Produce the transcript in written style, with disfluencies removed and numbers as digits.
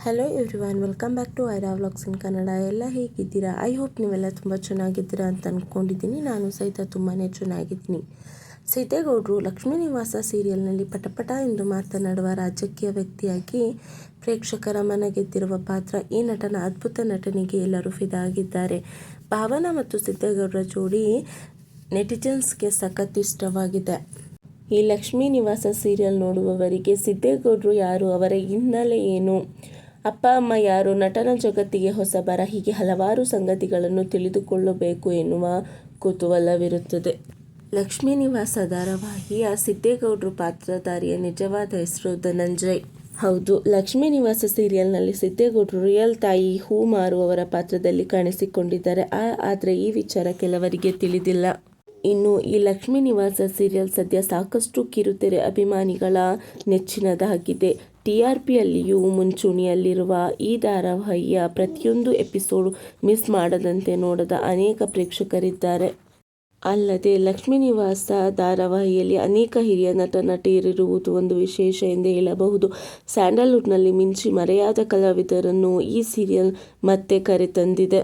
Hello everyone, welcome back to Aira vlogs in Kannada. ಎಲ್ಲ ಹೇಗಿದ್ದೀರಾ? I hope ನೀವೆಲ್ಲ ತುಂಬ ಚೆನ್ನಾಗಿದ್ದೀರಾ ಅಂತ ಅಂದ್ಕೊಂಡಿದ್ದೀನಿ. ನಾನು ಸಹಿತ ತುಂಬಾ ಚೆನ್ನಾಗಿದ್ದೀನಿ. ಸಿದ್ದೇಗೌಡರು ಲಕ್ಷ್ಮೀ ನಿವಾಸ ಸೀರಿಯಲ್ನಲ್ಲಿ ಪಟಪಟ ಎಂದು ಮಾತನಾಡುವ ರಾಜಕೀಯ ವ್ಯಕ್ತಿಯಾಗಿ ಪ್ರೇಕ್ಷಕರ ಮನ ಗೆದ್ದಿರುವ ಪಾತ್ರ. ಈ ನಟನ ಅದ್ಭುತ ನಟನೆಗೆ ಎಲ್ಲರೂ ಫಿದಾ ಆಗಿದ್ದಾರೆ. ಭಾವನಾ ಮತ್ತು ಸಿದ್ದೇಗೌಡರ ಜೋಡಿ ನೆಟಿಜನ್ಸ್ಗೆ ಸಖತ್ ಇಷ್ಟವಾಗಿದೆ. ಈ ಲಕ್ಷ್ಮೀ ನಿವಾಸ ಸೀರಿಯಲ್ ನೋಡುವವರಿಗೆ ಸಿದ್ದೇಗೌಡರು ಯಾರು, ಅವರ ಹಿನ್ನೆಲೆ ಏನು, ಅಪ್ಪ ಅಮ್ಮ ಯಾರು, ನಟನ ಜಗತ್ತಿಗೆ ಹೊಸಬರ, ಹೀಗೆ ಹಲವಾರು ಸಂಗತಿಗಳನ್ನು ತಿಳಿದುಕೊಳ್ಳಬೇಕು ಎನ್ನುವ ಕುತೂಹಲವಿರುತ್ತದೆ. ಲಕ್ಷ್ಮೀ ನಿವಾಸ ಧಾರಾವಾಹಿಯ ಸಿದ್ದೇಗೌಡರು ಪಾತ್ರಧಾರಿಯ ನಿಜವಾದ ಹೆಸರು ಧನಂಜಯ್. ಹೌದು, ಲಕ್ಷ್ಮೀ ನಿವಾಸ ಸೀರಿಯಲ್ನಲ್ಲಿ ಸಿದ್ದೇಗೌಡರು ರಿಯಲ್ ತಾಯಿ ಹೂ ಮಾರುವವರ ಪಾತ್ರದಲ್ಲಿ ಕಾಣಿಸಿಕೊಂಡಿದ್ದಾರೆ. ಆದರೆ ಈ ವಿಚಾರ ಕೆಲವರಿಗೆ ತಿಳಿದಿಲ್ಲ. ಇನ್ನು ಈ ಲಕ್ಷ್ಮೀ ನಿವಾಸ ಸೀರಿಯಲ್ ಸದ್ಯ ಸಾಕಷ್ಟು ಕಿರುತೆರೆ ಅಭಿಮಾನಿಗಳ ನೆಚ್ಚಿನದಾಗಿದೆ. TRPಯಲ್ಲಿಯೂ ಮುಂಚೂಣಿಯಲ್ಲಿರುವ ಈ ಧಾರಾವಾಹಿಯ ಪ್ರತಿಯೊಂದು ಎಪಿಸೋಡ್ ಮಿಸ್ ಮಾಡದಂತೆ ನೋಡದ ಅನೇಕ ಪ್ರೇಕ್ಷಕರಿದ್ದಾರೆ. ಅಲ್ಲದೆ ಲಕ್ಷ್ಮೀ ನಿವಾಸ ಧಾರಾವಾಹಿಯಲ್ಲಿ ಅನೇಕ ಹಿರಿಯ ನಟ ನಟಿಯರಿರುವುದು ಒಂದು ವಿಶೇಷ ಎಂದೇ ಹೇಳಬಹುದು. ಸ್ಯಾಂಡಲ್ವುಡ್ನಲ್ಲಿ ಮಿಂಚಿ ಮರೆಯಾದ ಕಲಾವಿದರನ್ನು ಈ ಸೀರಿಯಲ್ ಮತ್ತೆ ಕರೆತಂದಿದೆ.